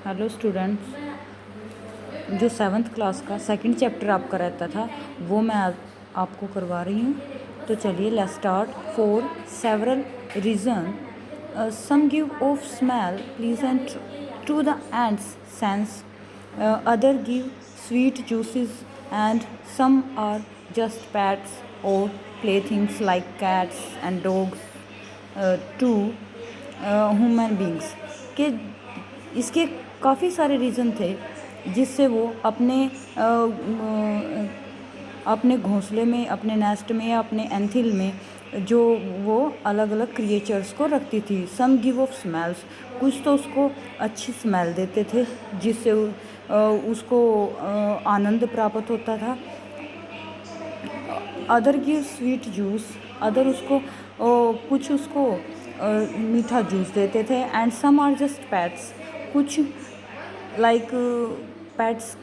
Hello students, जो 7th class का second chapter आपका रहता था वो मैं आपको करवा रही हूँ। तो चलिए let's start. For several reason some give off smell pleasant to the ants sense, other give sweet juices and some are just pets or playthings like cats and dogs to human beings। के इसके काफ़ी सारे reason थे जिससे वो अपने घोंसले में, अपने नेस्ट में या अपने एंथिल में जो वो अलग अलग क्रिएचर्स को रखती थी। सम गिव ऑफ स्मेल्स, कुछ तो उसको अच्छी स्मेल देते थे जिससे उसको आनंद प्राप्त होता था। Other give sweet juice, other उसको कुछ उसको मीठा जूस देते थे। And some are just pets, कुछ लाइक पैट्स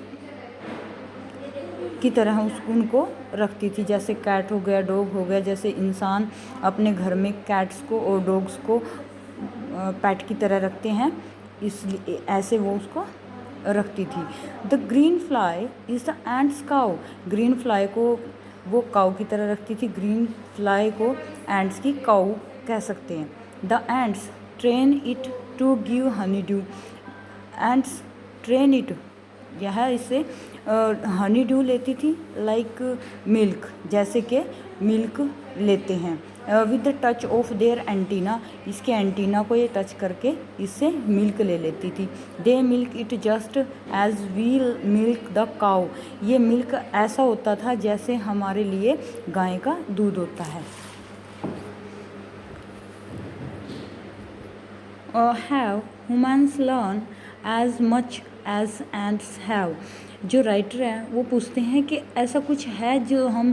की तरह उनको रखती थी, जैसे कैट हो गया, डॉग हो गया। जैसे इंसान अपने घर में कैट्स को और डॉग्स को पैट की तरह रखते हैं, इसलिए ऐसे वो उसको रखती थी। The green fly is the ends cow, green fly को वो काऊ की तरह रखती थी। ग्रीन फ्लाई को एंड्स की काऊ कह सकते हैं। The ants train it to give honeydew, ants train it, यह इससे हनी ड्यू लेती थी, लाइक मिल्क, जैसे कि मिल्क लेते हैं। With the touch of their antenna, इसके एंटीना को ये टच करके इससे मिल्क ले लेती थी। They milk it just as we milk the cow, ये मिल्क ऐसा होता था जैसे हमारे लिए गाय का दूध होता है। Have humans learn as much as ants have, जो राइटर है वो पूछते हैं कि ऐसा कुछ है जो हम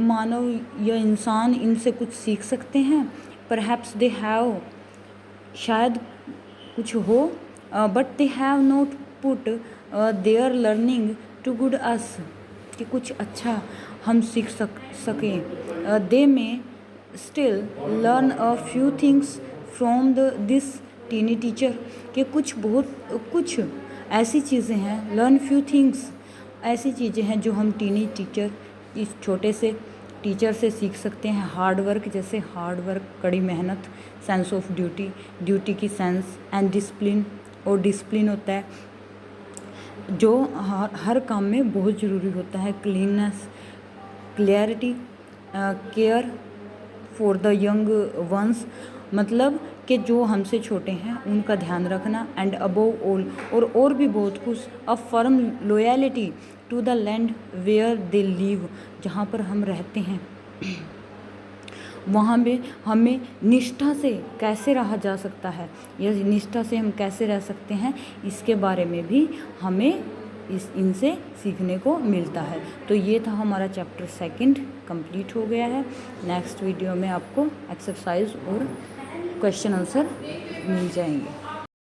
मानव या इंसान इनसे कुछ सीख सकते हैं। परहैप्स दे हैव, शायद कुछ हो, but they have not put their learning to good use, कि कुछ अच्छा हम सीख सकें। They may still learn a few things from this tiny teacher, कि कुछ ऐसी चीज़ें हैं, लर्न फ्यू थिंग्स, ऐसी चीज़ें हैं जो हम टीनी टीचर, इस छोटे से टीचर से सीख सकते हैं। हार्ड वर्क, जैसे हार्ड वर्क, कड़ी मेहनत। सेंस ऑफ ड्यूटी, ड्यूटी की सेंस। एंड डिसिप्लिन, और डिसिप्लिन होता है जो हर काम में बहुत ज़रूरी होता है। Cleanness, clarity, care for the young ones, मतलब कि जो हमसे छोटे हैं उनका ध्यान रखना। एंड अबोव ऑल, और भी बहुत कुछ। A firm loyalty to the land where they live, जहाँ पर हम रहते हैं वहाँ में हमें निष्ठा से कैसे रहा जा सकता है, या निष्ठा से हम कैसे रह सकते हैं, इसके बारे में भी हमें इनसे सीखने को मिलता है। तो ये था हमारा चैप्टर 2 कंप्लीट हो गया है। नेक्स्ट वीडियो में आपको एक्सरसाइज और क्वेश्चन आंसर मिल जाएंगे।